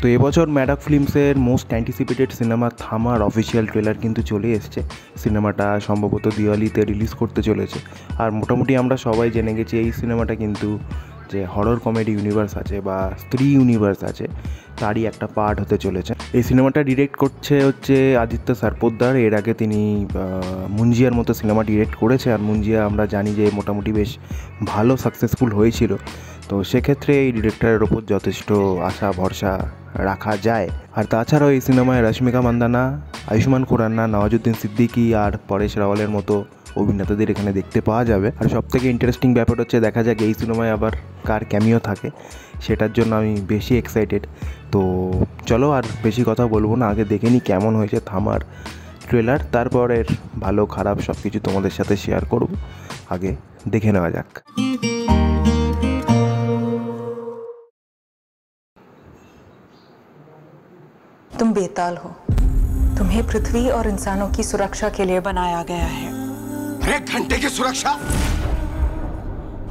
তো এবছর Maddox ফিল্মসের most anticipated cinema থামার অফিসিয়াল ট্রেলার কিন্তু চলে এসছে। সিনেমাটা সম্ভবত দিওয়ালিতে রিলিজ করতে চলেছে। আর মোটামুটি আমরা সবাই জেনে গেছি এই সিনেমাটা কিন্তু যে হরর কমেডি ইউনিভার্স আছে বা স্ত্রী ইউনিভার্স আছে তারই একটা পার্ট হতে চলেছে। এই সিনেমাটা ডিরেক্ট করছে হচ্ছে আদিত্য সরপোদ্দার। এর আগে তিনি মুঞ্জিয়ার মতো সিনেমা ডিরেক্ট করেছে, আর মুঞ্জিয়া আমরা জানি যে মোটামুটি বেশ ভালো সাকসেসফুল হয়েছিল। তো সেক্ষেত্রে এই ডিরেক্টরের ওপর যথেষ্ট আশা ভরসা রাখা যায়। আর তাছাড়াও এই সিনেমায় রশ্মিকা মান্দানা, আয়ুষ্মান খুরানা, নওয়াজুদ্দিন সিদ্দিকী আর পরেশ রাওয়ালের মতো অভিনেতাদের এখানে দেখতে পাওয়া যাবে। আর সবথেকে ইন্টারেস্টিং ব্যাপার হচ্ছে দেখা যাক এই সিনেমায় আবার কার ক্যামিও থাকে, সেটার জন্য আমি বেশি এক্সাইটেড। তো চলো আর বেশি কথা বলবো না, আগে দেখে নিই কেমন হয়েছে থামার ট্রেলার, তারপরের ভালো খারাপ সব কিছু তোমাদের সাথে শেয়ার করব। আগে দেখে নেওয়া যাক। तुम बेताल हो, तुम्हें पृथ्वी और इंसानों की सुरक्षा के लिए बनाया गया है। 1 घंटे की सुरक्षा?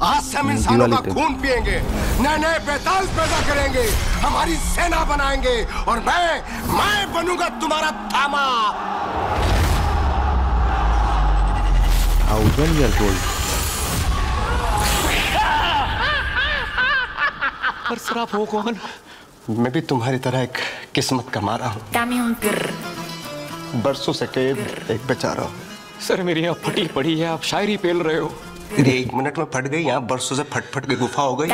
आज से हम इंसानों का खून पिएंगे, नए नए बेताल पैदा करेंगे, हमारी सेना बनाएंगे और मैं बनूंगा तुम्हारा थामा। 1000 years old। पर सर आप हो कौन? मैं भी तुम्हारी तरह एक किस्मत का मारा हूँ। बरसों से कैद एक बेचारा हूँ। सर मेरी यहाँ फटी पड़ी है, आप शायरी पेल रहे हो। तेरी 1 मिनट में फट गई, यहाँ बरसों से फट फट के गुफा हो गई।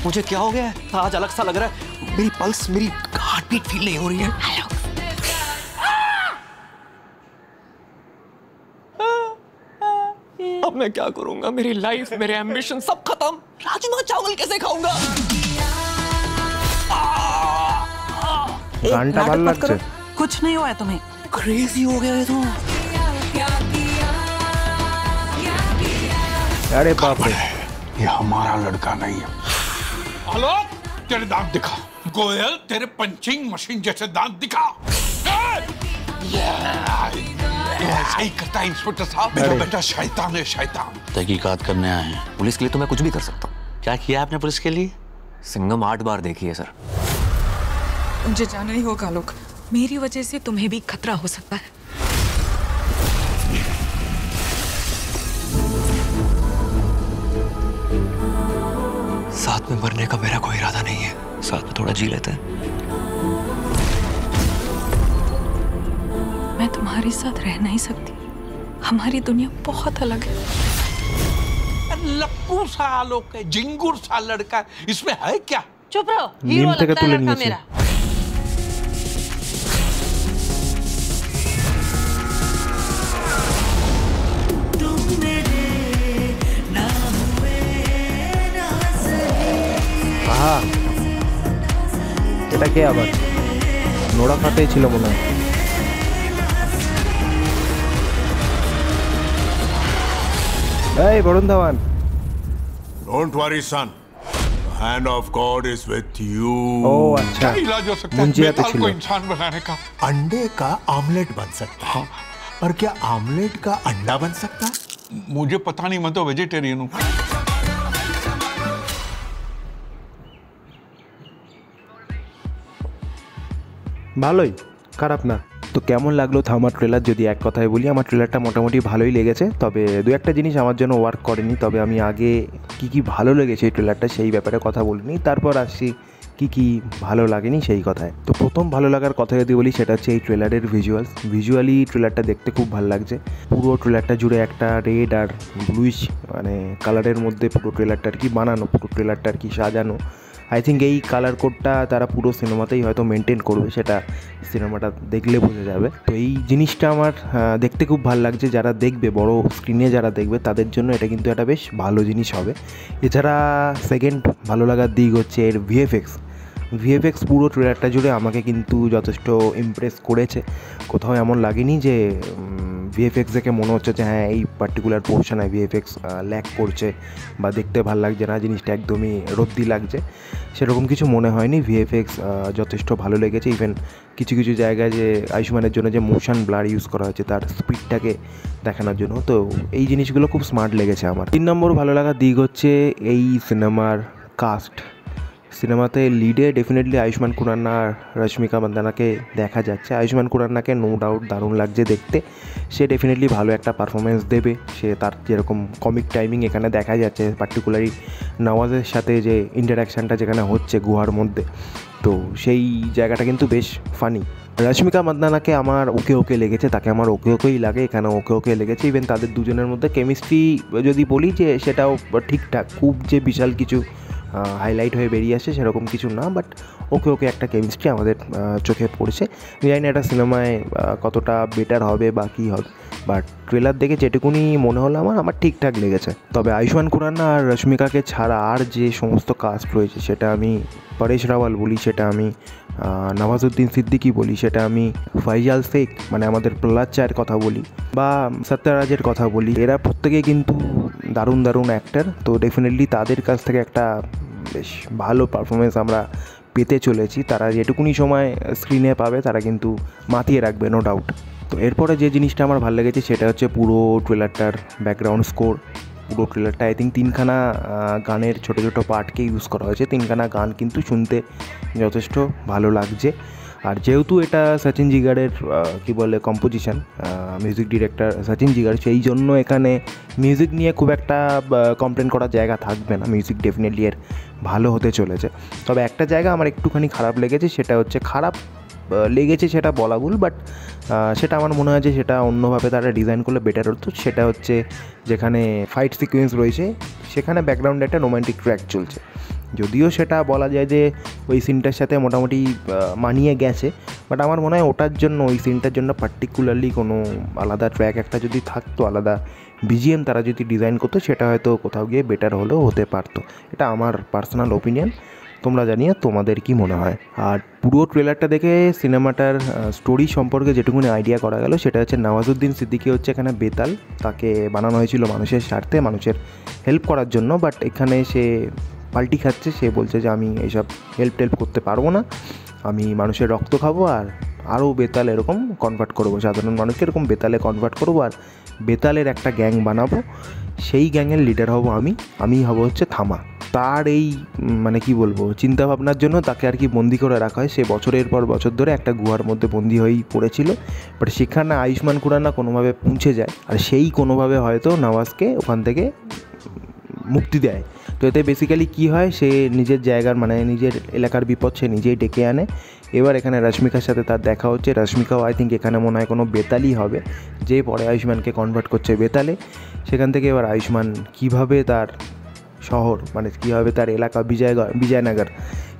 मुझे क्या हो गया है? आज अलग सा लग रहा है। मेरी पल्स, मेरी हार्ट बीट फील नहीं हो रही है। अब मैं क्या करूंगा? मेरी लाइफ, मेरे एम्बिशन सब खत्म। राजमा चावल कैसे खाऊंगा? गानটা ভালো লাগছে। कुछ नहीं हुआ है तुम्हें। क्रेजी हो गया है तो। अरे बाप रे, ये हमारा लड़का नहीं है। हेलो, तेरे दांत दिखा। गोयल, तेरे पंचिंग मशीन जैसे दांत दिखा। ऐसा ही करता है इंस्पेक्टर साहब। मेरा बेटा शैतान है, शैतान। तहकीकात करने आए हैं। पुलिस के लिए तो मैं कुछ भी कर सकता हूँ। क्या किया आपने पुलिस के लिए? सिंघम 8 बार देखी है सर। मुझे जाना ही होगा लोग, मेरी वजह से तुम्हें भी खतरा हो सकता है। साथ में मरने का मेरा कोई इरादा नहीं है। साथ में थोड़ा जी लेते हैं। मैं तुम्हारे साथ रह नहीं सकती, हमारी दुनिया बहुत अलग है। लक्कू सा आलोक है, जिंगुर सा लड़का, इसमें है क्या? चुप रहो, नीम हीरो तक लगता है तुले लड़का नीचे। मेरा। আহা, এটা কে আবার? নোরা ফাতেই ছিল মনে হয়। এই Varun Dhawan. Don't worry, son. The hand of God is with you. ও আচ্ছা, क्या इलाज हो सकता है मुंजियाते बेताल ছিল। को इंसान बनाने का? अंडे का आमलेट बन सकता है, पर क्या आमलेट का अंडा बन सकता है? मुझे पता नहीं, मैं तो वेजिटेरियन हूँ। ভালোই, খারাপ না। তো কেমন লাগলো থামার ট্রেলার? যদি এক কথায় বলি, আমার ট্রেলারটা মোটামুটি ভালোই লেগেছে। তবে দু একটা জিনিস আমার জন্য ওয়ার্ক করেনি। তবে আমি আগে কি ভালো লেগেছে এই ট্রেলারটা সেই ব্যাপারে কথা বলিনি, তারপর আসছি কি ভালো লাগেনি সেই কথায়। তো প্রথম ভালো লাগার কথা যদি বলি সেটা হচ্ছে এই ট্রেলারের ভিজুয়ালি ট্রেলারটা দেখতে খুব ভালো লাগছে। পুরো ট্রেলারটা জুড়ে একটা রেড আর ব্লুইশ মানে কালারের মধ্যে পুরো ট্রেলারটা আর কি বানানো, পুরো ট্রেলারটা আর কি সাজানো। আই থিঙ্ক এই কালার কোডটা তারা পুরো সিনেমাতেই হয়তো মেনটেন করবে, সেটা সিনেমাটা দেখলে বোঝা যাবে। তো এই জিনিসটা আমার দেখতে খুব ভালো লাগছে। যারা দেখবে, বড় স্ক্রিনে যারা দেখবে তাদের জন্য এটা কিন্তু একটা বেশ ভালো জিনিস হবে। এছাড়া সেকেন্ড ভালো লাগার দিক হচ্ছে এর ভিএফএক্স পুরো ট্রেলারটা জুড়ে আমাকে কিন্তু যথেষ্ট ইমপ্রেস করেছে। কোথাও এমন লাগেনি যে ভিএফএক্স দেখে মনে হচ্ছে যে হ্যাঁ এই পার্টিকুলার পোর্শনে ভিএফএক্স ল্যাক করছে বা দেখতে ভালো লাগছে না, জিনিসটা একদমই রদ্দি লাগছে, সেরকম কিছু মনে হয়নি। ভিএফএক্স যথেষ্ট ভালো লেগেছে। ইভেন কিছু কিছু জায়গায় যে আয়ুষ্মানের জন্য যে মোশন ব্লার ইউজ করা হয়েছে তার স্পিডটাকে দেখানোর জন্য, তো এই জিনিসগুলো খুব স্মার্ট লেগেছে আমার। 3 নম্বর ভালো লাগার দিক হচ্ছে এই সিনেমার কাস্ট। সিনেমাতে লিডে ডেফিনেটলি আয়ুষ্মান খুরানা আর রশ্মিকা মান্দানাকে দেখা যাচ্ছে। আয়ুষ্মান খুরানাকে নো ডাউট দারুণ লাগছে দেখতে, সে ডেফিনেটলি ভালো একটা পারফরমেন্স দেবে। সে তার যেরকম কমিক টাইমিং এখানে দেখা যাচ্ছে, পার্টিকুলারলি নওয়াজের সাথে যে ইন্টারাকশানটা যেখানে হচ্ছে গুহার মধ্যে, তো সেই জায়গাটা কিন্তু বেশ ফানি। রশ্মিকা মান্দানাকে আমার ওকে লেগেছে, তাকে আমার ওকেই লাগে, এখানে ওকে লেগেছে। ইভেন তাদের দুজনের মধ্যে কেমিস্ট্রি যদি বলি যে সেটাও ঠিকঠাক, খুব যে বিশাল কিছু হাইলাইট হয়ে বেরিয়ে আসে সেরকম কিছু না, বাট ওকে একটা কেমিস্ট্রি আমাদের চোখে পড়ছে। জানি না এটা সিনেমায় কতটা বেটার হবে বা কী হবে, বাট ট্রেলার দেখে যেটুকুনি মনে হলো আমার ঠিকঠাক লেগেছে। তবে আয়ুষ্মান খুরানা আর রশ্মিকাকে ছাড়া আর যে সমস্ত কাস্ট রয়েছে, সেটা আমি পরেশ রাওয়াল বলি, সেটা আমি নওয়াজুদ্দিন সিদ্দিকী বলি, সেটা আমি ফাইজাল শেখ মানে আমাদের প্রহ্লাদ চায়ের কথা বলি, বা সত্যরাজের কথা বলি, এরা প্রত্যেকেই কিন্তু দারুণ অ্যাক্টর। তো ডেফিনেটলি তাদের কাছ থেকে একটা বেশ ভালো পারফরমেন্স আমরা পেতে চলেছি। তারা যেটুকুনি সময় স্ক্রিনে পাবে তারা কিন্তু মাতিয়ে রাখবে, নো ডাউট। তো এরপরে যে জিনিসটা আমার ভালো লেগেছে সেটা হচ্ছে পুরো ট্রেলারটার ব্যাকগ্রাউন্ড স্কোর। পুরো ট্রেলারটা আই থিঙ্ক 3খানা গানের ছোটো পার্টকে ইউজ করা হয়েছে। 3খানা গান কিন্তু শুনতে যথেষ্ট ভালো লাগছে। আর যেহেতু এটা সচিন জিগারের কী বলে কম্পোজিশন, মিউজিক ডিরেক্টর সচিন জিগার, সেই জন্য এখানে মিউজিক নিয়ে খুব একটা কমপ্লেন করার জায়গা থাকবে না। মিউজিক ডেফিনেটলি এর ভালো হতে চলেছে। তবে একটা জায়গা আমার একটুখানি খারাপ লেগেছে, সেটা হচ্ছে খারাপ লেগেছে সেটা বলা ভুল, বাট সেটা আমার মনে হয় যে সেটা অন্যভাবে তারা ডিজাইন করলে বেটার হতো। সেটা হচ্ছে যেখানে ফাইট সিকোয়েন্স রয়েছে সেখানে ব্যাকগ্রাউন্ডে একটা রোম্যান্টিক ট্র্যাক চলছে, যদিও সেটা বলা যায় যে ওই সিনটার সাথে মোটামুটি মানিয়ে গেছে, বাট আমার মনে হয় ওটার জন্য, ওই সিনটার জন্য পার্টিকুলারলি কোনো আলাদা ট্র্যাক একটা যদি থাকতো, আলাদা বিজিএম তারা যদি ডিজাইন করতো, সেটা হয়তো কোথাও গিয়ে বেটার হলেও হতে পারতো। এটা আমার পার্সোনাল ওপিনিয়ন, তোমরা জানিয়ে তোমাদের কি মনে হয়। আর পুরো ট্রেলারটা দেখে সিনেমাটার স্টোরি সম্পর্কে যেটুকুনি আইডিয়া করা গেল সেটা হচ্ছে নওয়াজুদ্দিন সিদ্দিকী হচ্ছে এখানে বেতাল, তাকে বানানো হয়েছিল মানুষের স্বার্থে, মানুষের হেল্প করার জন্য, বাট এখানে সে পাল্টি খাচ্ছে। সে বলছে যে আমি এইসব হেল্প করতে পারবো না, আমি মানুষের রক্ত খাবো আর আরও বেতাল এরকম কনভার্ট করবো, সাধারণ মানুষকে এরকম বেতালে কনভার্ট করবো আর বেতালের একটা গ্যাং বানাবো, সেই গ্যাংয়ের লিডার হব আমি হব হচ্ছে থামা। তার এই মানে কি বলবো চিন্তাভাবনার জন্য তাকে আর কি বন্দি করে রাখা হয়। সে বছরের পর বছর ধরে একটা গুহার মধ্যে বন্দি হয়েই পড়েছিল, বাট সেখানে আয়ুষ্মান খুরানা কোনোভাবে পৌঁছে যায় আর সেই কোনোভাবে হয়তো নওয়াজকে ওখান থেকে মুক্তি দেয়। তো এতে বেসিক্যালি কী হয়, সে নিজের জায়গার মানে নিজের এলাকার বিপদ সে নিজেই ডেকে আনে। এবার এখানে রশ্মিকার সাথে তার দেখা হচ্ছে, রশ্মিকাও আই থিঙ্ক এখানে মনে হয় কোনো বেতালই হবে, যে পরে আয়ুষ্মানকে কনভার্ট করছে বেতালে। সেখান থেকে এবার আয়ুষ্মান কীভাবে তার শহর মানে কীভাবে তার এলাকা বিজয়নগর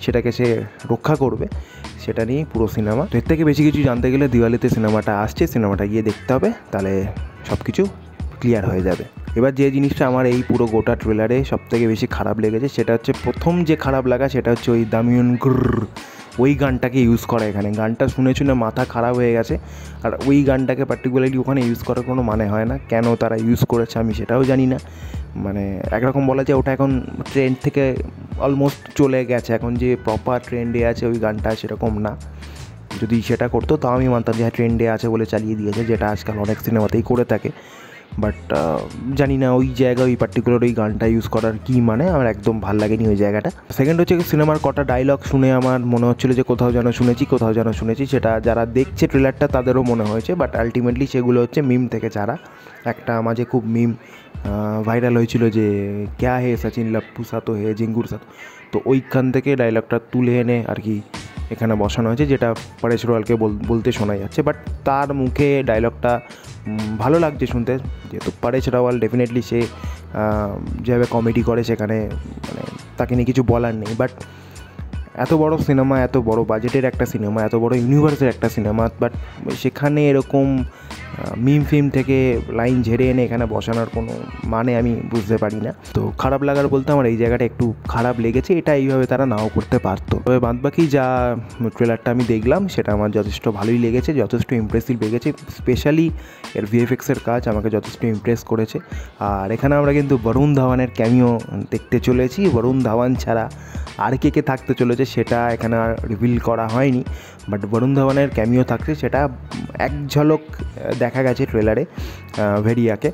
সেটাকে সে রক্ষা করবে, সেটা নিয়েই পুরো সিনেমা। তো এর থেকে বেশি কিছু জানতে গেলে দিওয়ালিতে সিনেমাটা আসছে, সিনেমাটা গিয়ে দেখতে হবে, তাহলে সব কিছু ক্লিয়ার হয়ে যাবে। এবার যে জিনিসটা আমার এই পুরো গোটা ট্রেলারে সবথেকে বেশি খারাপ লেগেছে সেটা হচ্ছে, প্রথম যে খারাপ লাগা সেটা হচ্ছে ওই দামিয়ন ওই গানটাকে ইউজ করা। এখানে গানটা শুনে মাথা খারাপ হয়ে গেছে, আর ওই গানটাকে পার্টিকুলারলি ওখানে ইউজ করার কোনো মানে হয় না। কেন তারা ইউজ করেছে আমি সেটাও জানি না। মানে একরকম বলা যায় ওটা এখন ট্রেন্ড থেকে অলমোস্ট চলে গেছে, এখন যে প্রপার ট্রেন্ডে আছে ওই গানটা সেরকম না। যদি সেটা করতো তাও আমি মানতাম যে ট্রেন্ডে আছে বলে চালিয়ে দিয়েছে, যেটা আজকাল অনেক সিনেমাতেই করে থাকে। বাট জানি না ওই জায়গায় ওই পার্টিকুলার ওই গানটা ইউজ করার কী মানে, আমার একদম ভাল লাগেনি ওই জায়গাটা। সেকেন্ড হচ্ছে সিনেমার কটা ডায়লগ শুনে আমার মনে হচ্ছিলো যে কোথাও যেন শুনেছি, সেটা যারা দেখছে ট্রেলারটা তাদেরও মনে হয়েছে, বাট আলটিমেটলি সেগুলো হচ্ছে মিম থেকে ছাড়া। একটা মাঝে খুব মিম ভাইরাল হয়েছিল যে ক্যা হে সচিন লপ্পু সাতো হে জিঙ্গুর সাতো, তো ওইখান থেকে ডায়লগটা তুলে এনে আর কি এখানে বসানো হয়েছে, যেটা পরেশ রাওয়ালকে বলতে শোনা যাচ্ছে। বাট তার মুখে ডায়লগটা ভালো লাগছে শুনতে, যেহেতু পরেশ রাওয়াল ডেফিনেটলি সে যেভাবে কমেডি করে সেখানে মানে তাকে নিয়ে কিছু বলার নেই। বাট এত বড় সিনেমা, এত বড় বাজেটের একটা সিনেমা, এত বড় ইউনিভার্সের একটা সিনেমা, বাট সেখানে এরকম মিম ফিম থেকে লাইন ঝেড়ে এনে এখানে বসানোর কোনো মানে আমি বুঝতে পারি না। তো খারাপ লাগার বলতে আমার এই জায়গাটা একটু খারাপ লেগেছে, এটা এইভাবে তারা নাও করতে পারতো। তবে বাদবাকি যা ট্রেলারটা আমি দেখলাম সেটা আমার যথেষ্ট ভালোই লেগেছে, যথেষ্ট ইমপ্রেসিভ লেগেছে। স্পেশালি এর ভিএফএক্সের কাজ আমাকে যথেষ্ট ইমপ্রেস করেছে। আর এখানে আমরা কিন্তু বরুণ ধাওয়ানের ক্যামিও দেখতে চলেছি। বরুণ ধাওয়ান ছাড়া আর কে থাকতে চলেছে সেটা এখানে আর রিভিল করা হয়নি, বাট বরুণ ধাওয়ানের ক্যামিও থাকছে সেটা এক ঝলক দেখা গেছে ট্রেলারে ভেরিয়াকে।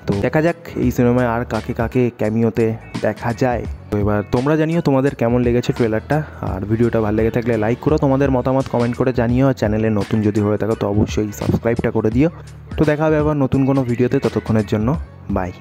তো দেখা যাক এই সিনেমায় আর কাকে কাকে ক্যামিওতে দেখা যায়। তো এবার তোমরা জানিও তোমাদের কেমন লেগেছে ট্রেলারটা, আর ভিডিওটা ভালো লেগে থাকলে লাইক করো, তোমাদের মতামত কমেন্ট করে জানিও। আর চ্যানেলে নতুন যদি হয়ে থাকো তো অবশ্যই সাবস্ক্রাইবটা করে দিও। তো দেখা হবে আবার নতুন কোনো ভিডিওতে, ততক্ষণের জন্য বাই।